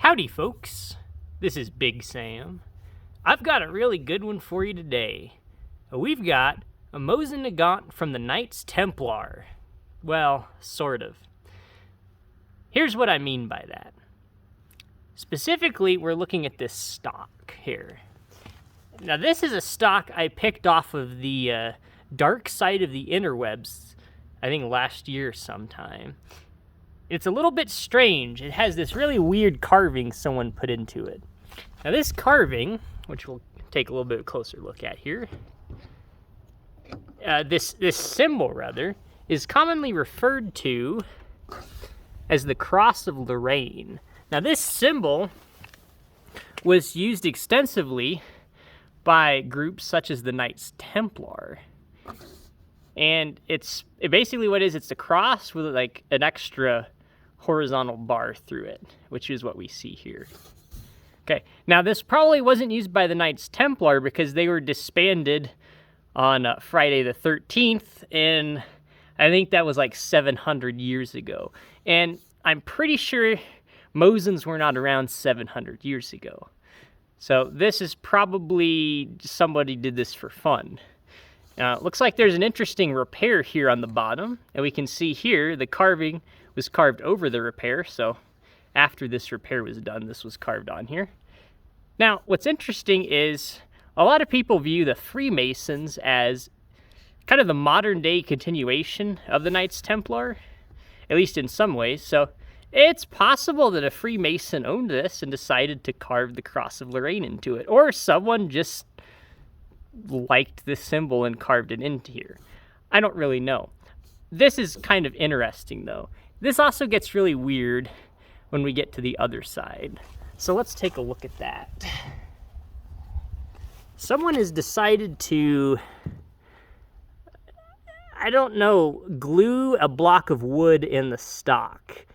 Howdy, folks. This is Big Sam. I've got a really good one for you today. We've got a Mosin Nagant from the Knights Templar. Well, sort of. Here's what I mean by that. Specifically, we're looking at this stock here. Now, this is a stock I picked off of the dark side of the interwebs, I think last year sometime. It's a little bit strange. It has this really weird carving someone put into it. Now, this carving, which we'll take a little bit closer look at here, this symbol, rather, is commonly referred to as the Cross of Lorraine. Now, this symbol was used extensively by groups such as the Knights Templar. And it's basically what it is, it's a cross with like an extra horizontal bar through it, which is what we see here. Okay, now this probably wasn't used by the Knights Templar because they were disbanded on Friday the 13th, and I think that was like 700 years ago. And I'm pretty sure Mosins were not around 700 years ago. So this is probably somebody did this for fun. It looks like there's an interesting repair here on the bottom, and we can see here the carving was carved over the repair, so after this repair was done, this was carved on here. Now, what's interesting is a lot of people view the Freemasons as kind of the modern-day continuation of the Knights Templar, at least in some ways, so it's possible that a Freemason owned this and decided to carve the Cross of Lorraine into it, or someone just liked this symbol and carved it into here. I don't really know. This is kind of interesting, though. This also gets really weird when we get to the other side. So let's take a look at that. Someone has decided to, I don't know, glue a block of wood in the stock.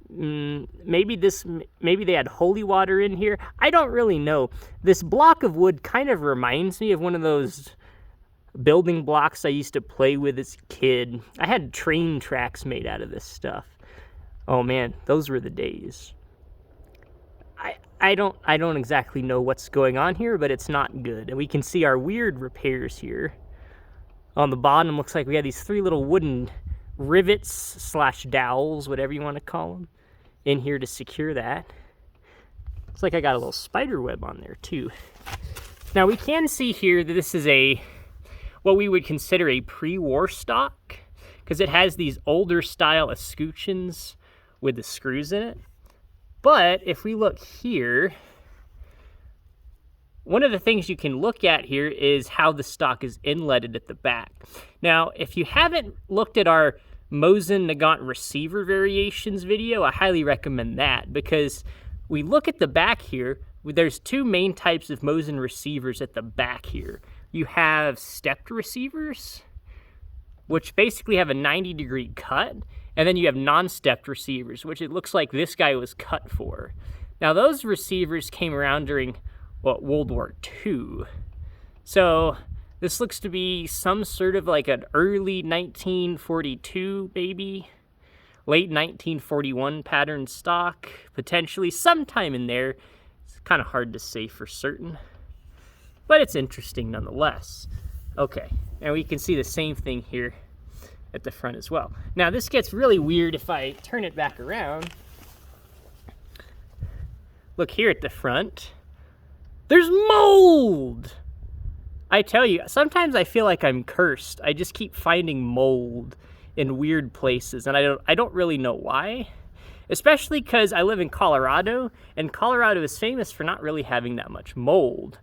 Maybe they had holy water in here. I don't really know. This block of wood kind of reminds me of one of those building blocks I used to play with as a kid. I had train tracks made out of this stuff. Oh man, those were the days. I don't exactly know what's going on here, but it's not good. And we can see our weird repairs here. On the bottom, looks like we have these three little wooden rivets / dowels, whatever you want to call them, in here to secure that. Looks like I got a little spider web on there too. Now we can see here that this is what we would consider a pre-war stock, because it has these older style escutcheons with the screws in it. But if we look here, one of the things you can look at here is how the stock is inletted at the back. Now, if you haven't looked at our Mosin Nagant receiver variations video, I highly recommend that, because we look at the back here, there's two main types of Mosin receivers at the back here. You have stepped receivers, which basically have a 90-degree cut, and then you have non-stepped receivers, which it looks like this guy was cut for. Now, those receivers came around during World War II. So this looks to be some sort of like an early 1942, maybe late 1941 pattern stock, potentially sometime in there. It's kind of hard to say for certain, but it's interesting nonetheless. Okay, and we can see the same thing here at the front as well. Now, this gets really weird if I turn it back around. Look here at the front. There's mold! I tell you, sometimes I feel like I'm cursed. I just keep finding mold in weird places, and I don't really know why. Especially because I live in Colorado, and Colorado is famous for not really having that much mold.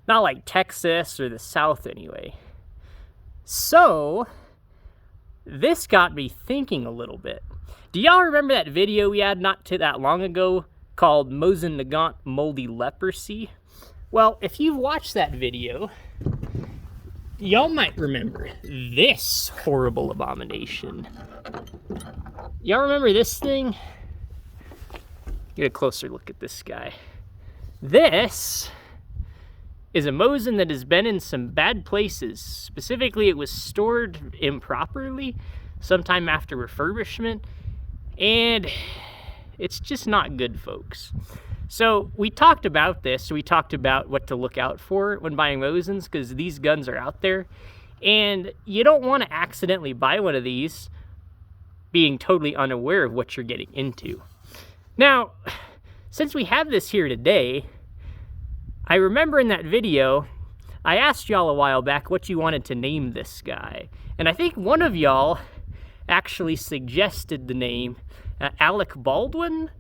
Not like Texas or the South anyway. So, this got me thinking a little bit. Do y'all remember that video we had not too that long ago called Mosin Nagant Moldy Leprosy? Well, if you've watched that video, y'all might remember this horrible abomination. Y'all remember this thing? Get a closer look at this guy. This is a Mosin that has been in some bad places. Specifically, it was stored improperly sometime after refurbishment, and It's just not good, folks. So we talked about this. We talked about what to look out for when buying Mosins, because these guns are out there. And you don't want to accidentally buy one of these being totally unaware of what you're getting into. Now, since we have this here today, I remember in that video, I asked y'all a while back what you wanted to name this guy. And I think one of y'all actually suggested the name Alec Baldwin.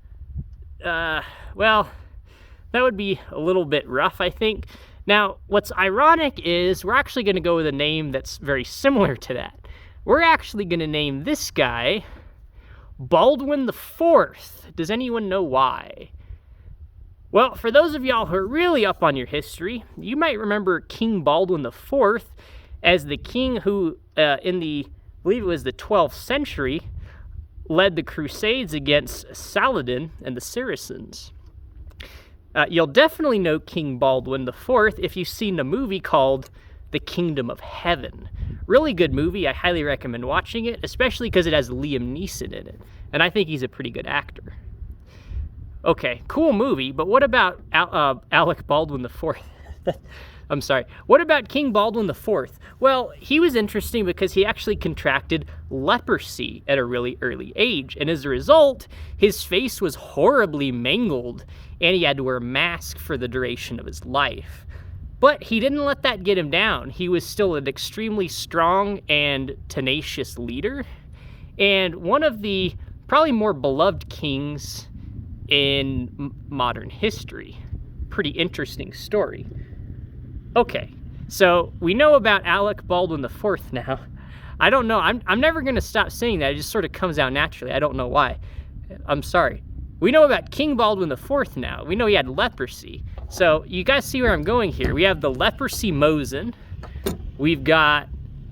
Well, that would be a little bit rough, I think. Now, what's ironic is we're actually going to go with a name that's very similar to that. We're actually going to name this guy Baldwin the Fourth. Does anyone know why? Well, for those of y'all who are really up on your history, you might remember King Baldwin the Fourth as the king who, I believe it was the 12th century, led the Crusades against Saladin and the Saracens. You'll definitely know King Baldwin IV if you've seen the movie called The Kingdom of Heaven. Really good movie. I highly recommend watching it, especially because it has Liam Neeson in it. And I think he's a pretty good actor. Okay, cool movie, but what about Alec Baldwin IV? I'm sorry. What about King Baldwin IV? Well, he was interesting because he actually contracted leprosy at a really early age. And as a result, his face was horribly mangled and he had to wear a mask for the duration of his life. But he didn't let that get him down. He was still an extremely strong and tenacious leader. And one of the probably more beloved kings in modern history. Pretty interesting story. Okay, so we know about Alec Baldwin IV now. I don't know, I'm never gonna stop saying that. It just sort of comes out naturally. I don't know why. I'm sorry. We know about King Baldwin IV now. We know he had leprosy. So you guys see where I'm going here. We have the leprosy Mosin. We've got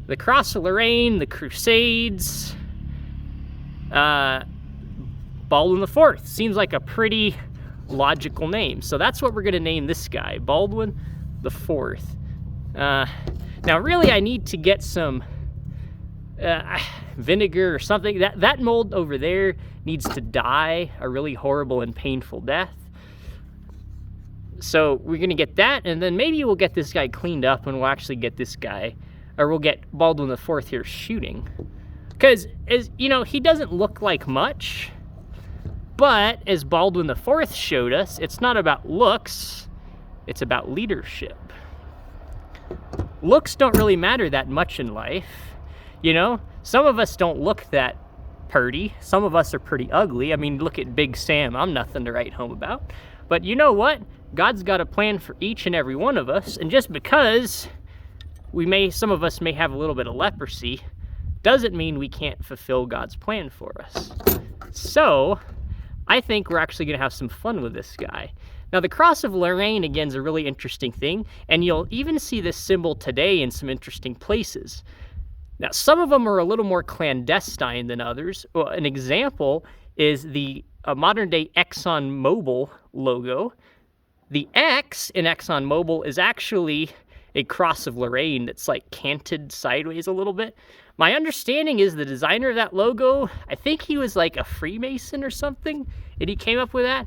the Cross of Lorraine, the Crusades, Baldwin IV. Seems like a pretty logical name. So that's what we're gonna name this guy, Baldwin IV. Now really I need to get some vinegar or something. That mold over there needs to die a really horrible and painful death. So we're gonna get that, and then maybe we'll get this guy cleaned up and we'll actually get this guy, or we'll get Baldwin IV here shooting. Because, as you know, he doesn't look like much, but as Baldwin IV showed us, it's not about looks, it's about leadership. Looks don't really matter that much in life. You know, some of us don't look that purty. Some of us are pretty ugly. I mean, look at Big Sam. I'm nothing to write home about. But you know what? God's got a plan for each and every one of us. And just because some of us may have a little bit of leprosy, doesn't mean we can't fulfill God's plan for us. So I think we're actually going to have some fun with this guy. Now, the Cross of Lorraine, again, is a really interesting thing, and you'll even see this symbol today in some interesting places. Now, some of them are a little more clandestine than others. Well, an example is the modern-day ExxonMobil logo. The X in ExxonMobil is actually a Cross of Lorraine that's like canted sideways a little bit. My understanding is the designer of that logo, I think he was like a Freemason or something, and he came up with that.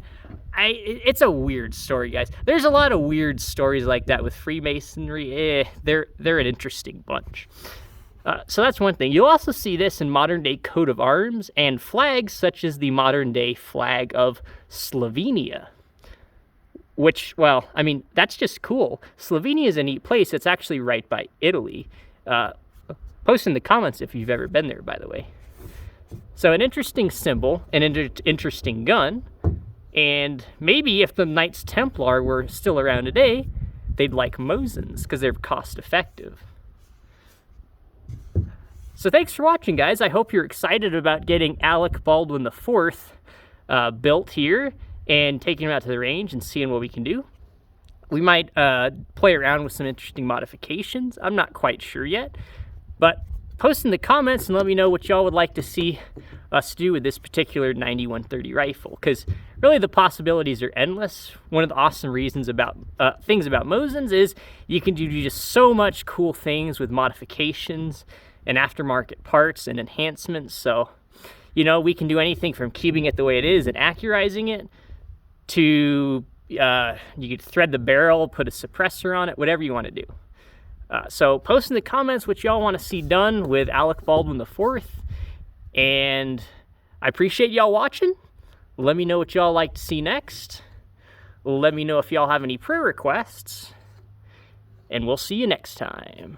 It's a weird story, guys. There's a lot of weird stories like that with Freemasonry. They're an interesting bunch. So that's one thing. You'll also see this in modern-day coat of arms and flags, such as the modern-day flag of Slovenia. Which, well, I mean, that's just cool. Slovenia is a neat place. It's actually right by Italy. Post in the comments if you've ever been there, by the way. So an interesting symbol, an interesting gun, and maybe if the Knights Templar were still around today, they'd like Mosins because they're cost-effective. So thanks for watching, guys. I hope you're excited about getting Alec Baldwin IV built here and taking him out to the range and seeing what we can do. We might play around with some interesting modifications. I'm not quite sure yet, but post in the comments and let me know what y'all would like to see us do with this particular 9130 rifle, because really the possibilities are endless. One of the awesome reasons about things about Mosins is you can do just so much cool things with modifications and aftermarket parts and enhancements. So You know, we can do anything from keeping it the way it is and accurizing it to you could thread the barrel, put a suppressor on it, whatever you want to do. So post in the comments what y'all want to see done with Alec Baldwin IV. And I appreciate y'all watching. Let me know what y'all like to see next. Let me know if y'all have any prayer requests. And we'll see you next time.